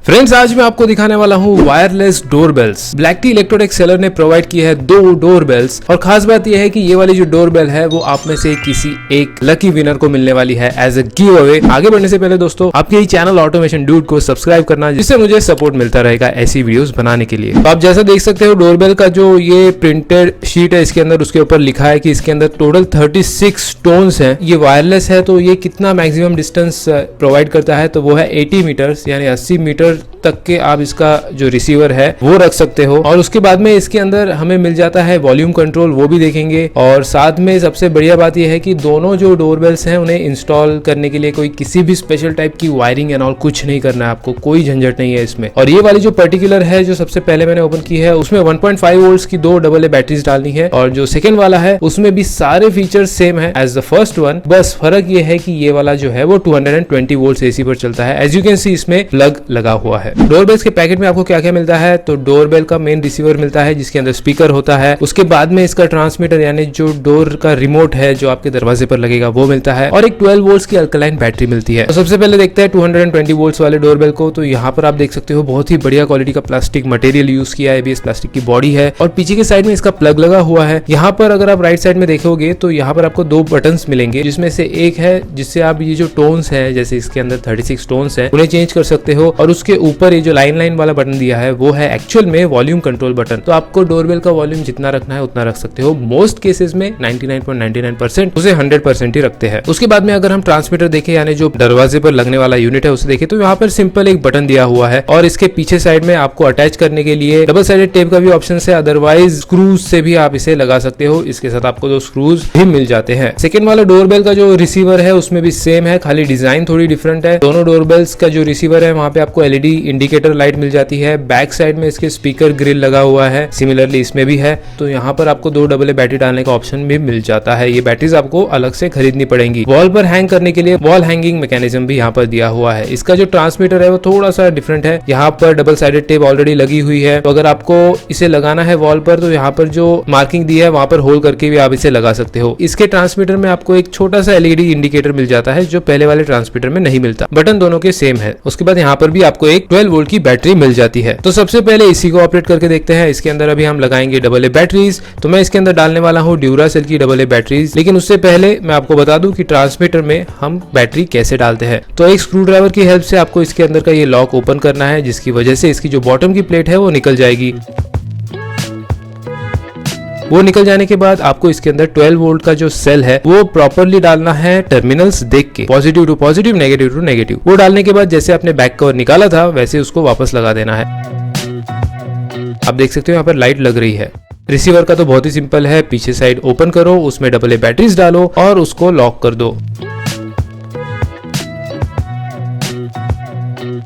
Friends, आज मैं आपको दिखाने वाला हूँ wireless doorbells. Black T electronic seller ने प्रोवाइड की है 2 डोरबेल्स और खास बात यह है कि ये वाली जो डोरबेल है वो आप में से किसी एक लकी विनर को मिलने वाली है एज अ गिव अवे। आगे बढ़ने से पहले दोस्तों, आपके ही चैनल ऑटोमेशन ड्यूड को सब्सक्राइब करना, जिससे मुझे सपोर्ट मिलता रहेगा ऐसी वीडियोस बनाने के लिए। तो आप जैसा देख सकते हो, डोरबेल का जो ये प्रिंटेड शीट है इसके अंदर, उसके ऊपर लिखा है कि इसके अंदर टोटल 36 टोन्स हैं। ये वायरलेस है तो ये कितना मैक्सिमम डिस्टेंस प्रोवाइड करता है, तो वो है 80 मीटर्स, यानी 80 मीटर तक के आप इसका जो रिसीवर है वो रख सकते हो। और उसके बाद में इसके अंदर हमें मिल जाता है वॉल्यूम कंट्रोल, वो भी देखेंगे। और साथ में सबसे बढ़िया बात यह है कि दोनों जो डोरबेल्स हैं उन्हें इंस्टॉल करने के लिए कोई किसी भी स्पेशल टाइप की वायरिंग एंड ऑल कुछ नहीं करना है, आपको कोई झंझट नहीं है इसमें। और ये वाली जो पर्टिकुलर है जो सबसे पहले मैंने ओपन की है, उसमें 1.5 वोल्ट्स की 2 AA बैटरीज डालनी है। और जो सेकंड वाला है उसमें भी सारे फीचर्स सेम है एज द फर्स्ट वन, बस फर्क ये है कि ये वाला जो है वो 220 वोल्ट्स AC पर चलता है। एज यू कैन सी इसमें प्लग लगा हुआ है। डोरबेल्स के पैकेट में आपको क्या क्या मिलता है, तो डोरबेल का मेन रिसीवर मिलता है जिसके अंदर स्पीकर होता है। उसके बाद में इसका ट्रांसमीटर यानी जो डोर का रिमोट है जो आपके दरवाजे पर लगेगा वो मिलता है, और एक 12 वोल्ट्स की अल्कलाइन बैटरी मिलती है। तो सबसे पहले देखते हैं 220 वोल्ट्स वाले डोरबेल को। तो यहाँ पर आप देख सकते हो बहुत ही बढ़िया क्वालिटी का प्लास्टिक मटेरियल यूज किया है, ABS प्लास्टिक की बॉडी है और पीछे के साइड में इसका प्लग लगा हुआ है। यहाँ पर अगर आप राइट साइड में देखोगे तो यहाँ पर आपको 2 बटन्स मिलेंगे, जिसमें से एक है जिससे आप ये जो टोन्स है, जैसे इसके अंदर 36 टोन्स है, उन्हें चेंज कर सकते हो। और उसके ऊपर ये जो लाइन वाला बटन दिया है वो है एक्चुअल में वॉल्यूम कंट्रोल बटन। तो आपको डोरबेल का वॉल्यूम जितना रखना है उतना रख सकते हो। मोस्ट केसेस में 99.99% उसे 100% ही रखते हैं। उसके बाद में अगर हम ट्रांसमीटर देखें, यानी जो दरवाजे पर लगने वाला यूनिट है उसे देखें, तो यहाँ पर सिंपल एक बटन दिया हुआ है और इसके पीछे साइड में आपको अटैच करने के लिए डबल साइडेड टेप का भी ऑप्शन है, अदरवाइज स्क्रूज से भी आप इसे लगा सकते हो। इसके साथ आपको 2 स्क्रूज भी मिल जाते हैं। सेकेंड वाला डोरबेल का जो रिसीवर है उसमें भी सेम है, खाली डिजाइन थोड़ी डिफरेंट है। दोनों डोरबेल्स का जो रिसीवर है वहां पे आपको LED इंडिकेटर लाइट मिल जाती है। बैक साइड में इसके स्पीकर ग्रिल लगा हुआ है, सिमिलरली इसमें भी है। तो यहाँ पर आपको 2 AA बैटरी डालने का ऑप्शन भी मिल जाता है। ये बैटरीज आपको अलग से खरीदनी पड़ेंगी। वॉल पर हैंग करने के लिए वॉल हैंगिंग मैकेनिज्म भी यहाँ पर दिया हुआ है। इसका जो ट्रांसमीटर है वो थोड़ा सा डिफरेंट है। यहाँ पर डबल साइडेड टेप ऑलरेडी लगी हुई है, तो अगर आपको इसे लगाना है वॉल पर तो यहाँ पर जो मार्किंग दी है वहां पर होल करके भी आप इसे लगा सकते हो। इसके ट्रांसमीटर में आपको एक छोटा सा LED इंडिकेटर मिल जाता है जो पहले वाले ट्रांसमीटर में नहीं मिलता। बटन दोनों के सेम है। उसके बाद यहाँ पर भी आपको एक 12 वोल्ट की बैटरी मिल जाती है। तो सबसे पहले इसी को ऑपरेट करके देखते हैं। इसके अंदर अभी हम लगाएंगे AA बैटरीज। तो मैं इसके अंदर डालने वाला हूँ ड्यूरासेल की AA बैटरीज। लेकिन उससे पहले मैं आपको बता दूं कि ट्रांसमीटर में हम बैटरी कैसे डालते हैं। तो एक स्क्रू ड्राइवर की हेल्प से आपको इसके अंदर का ये लॉक ओपन करना है, जिसकी वजह से इसकी जो बॉटम की प्लेट है वो निकल जाएगी। वो निकल जाने के बाद आपको इसके अंदर 12 वोल्ट का जो सेल है वो प्रॉपरली डालना है, टर्मिनल्स देख के, positive to positive, negative to negative. वो डालने के बाद जैसे आपने बैक कवर निकाला था वैसे उसको वापस लगा देना है। आप देख सकते हो यहाँ पर लाइट लग रही है। रिसीवर का तो बहुत ही सिंपल है, पीछे साइड ओपन करो, उसमें AA बैटरीज डालो और उसको लॉक कर दो।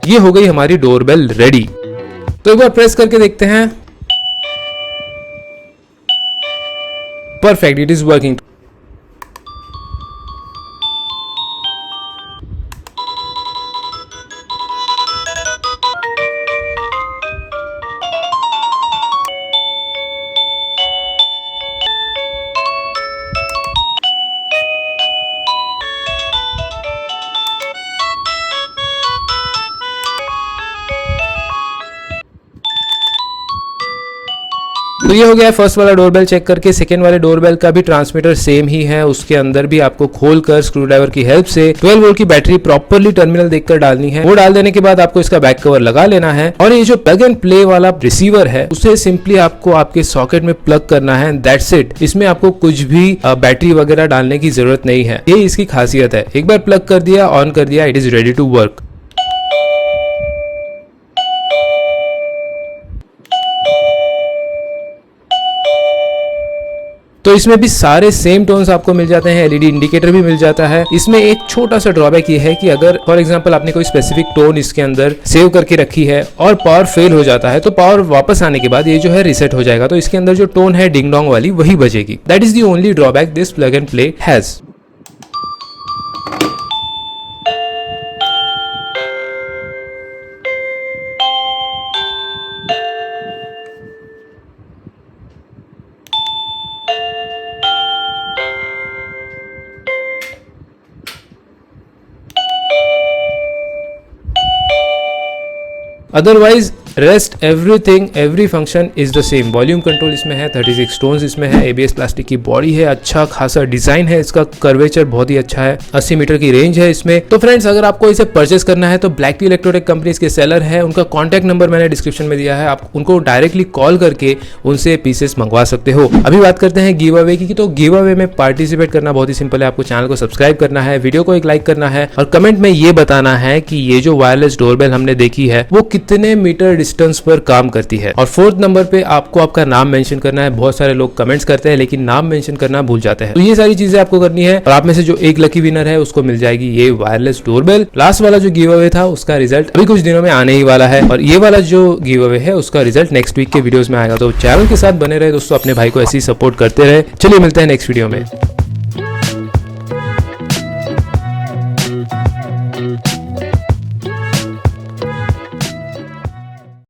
ये हो गई हमारी डोरबेल रेडी। तो एक बार प्रेस करके देखते हैं। Perfect, it is working. तो ये हो गया फर्स्ट वाला डोरबेल चेक करके। सेकंड वाले डोरबेल का भी ट्रांसमीटर सेम ही है। उसके अंदर भी आपको खोलकर स्क्रू ड्राइवर की हेल्प से 12 वोल्ट की बैटरी प्रॉपरली टर्मिनल देखकर डालनी है। वो डाल देने के बाद आपको इसका बैक कवर लगा लेना है और ये जो प्लग एंड प्ले वाला रिसीवर है उसे सिंपली आपको आपके सॉकेट में प्लग करना है। That's it. इसमें आपको कुछ भी बैटरी वगैरह डालने की जरूरत नहीं है। ये इसकी खासियत है। एक बार प्लग कर दिया, ऑन कर दिया, it is ready to work. तो इसमें भी सारे सेम टोन्स आपको मिल जाते हैं, LED इंडिकेटर भी मिल जाता है। इसमें एक छोटा सा ड्रॉबैक ये है कि अगर फॉर एग्जांपल आपने कोई स्पेसिफिक टोन इसके अंदर सेव करके रखी है और पावर फेल हो जाता है, तो पावर वापस आने के बाद ये जो है रीसेट हो जाएगा, तो इसके अंदर जो टोन है डिंग डोंग वाली वही बजेगी। That is the only drawback this plug and play has. Otherwise rest everything every function is the same. Volume control इसमें है, 36 टोन्स इसमें है, ABS प्लास्टिक की बॉडी है, अच्छा खासा डिजाइन है, इसका कर्वेचर बहुत ही अच्छा है, 80 मीटर की रेंज है इसमें। तो फ्रेंड्स अगर आपको इसे परचेस करना है तो ब्लैक टी इलेक्ट्रोटेक कंपनी इसके सेलर है, उनका कॉन्टैक्ट नंबर मैंने डिस्क्रिप्शन में दिया है, आप उनको डायरेक्टली कॉल करके उनसे पीसेस मंगवा सकते हो। अभी बात करते हैं गिव अवे की। तो गिव अवे में पार्टिसिपेट करना बहुत ही सिंपल है, आपको चैनल को सब्सक्राइब करना है, वीडियो को एक लाइक करना है और कमेंट में ये बताना है कि ये जो वायरलेस डोरबेल हमने देखी है वो कितने मीटर डिस्टेंस पर काम करती है। और 4th नंबर पे आपको आपका नाम मेंशन करना है। बहुत सारे लोग कमेंट्स करते हैं लेकिन नाम मेंशन करना भूल जाते हैं, तो ये सारी चीजें आपको करनी है और आप में से जो एक लकी विनर है उसको मिल जाएगी ये वायरलेस डोरबेल। लास्ट वाला जो गिव अवे था उसका रिजल्ट अभी कुछ दिनों में आने ही वाला है और ये वाला जो गिव अवे है उसका रिजल्ट नेक्स्ट वीक के वीडियोस में आएगा। तो चैनल के साथ बने रहे दोस्तों, अपने भाई को ऐसे ही सपोर्ट करते रहे। चलिए मिलते हैं नेक्स्ट वीडियो में।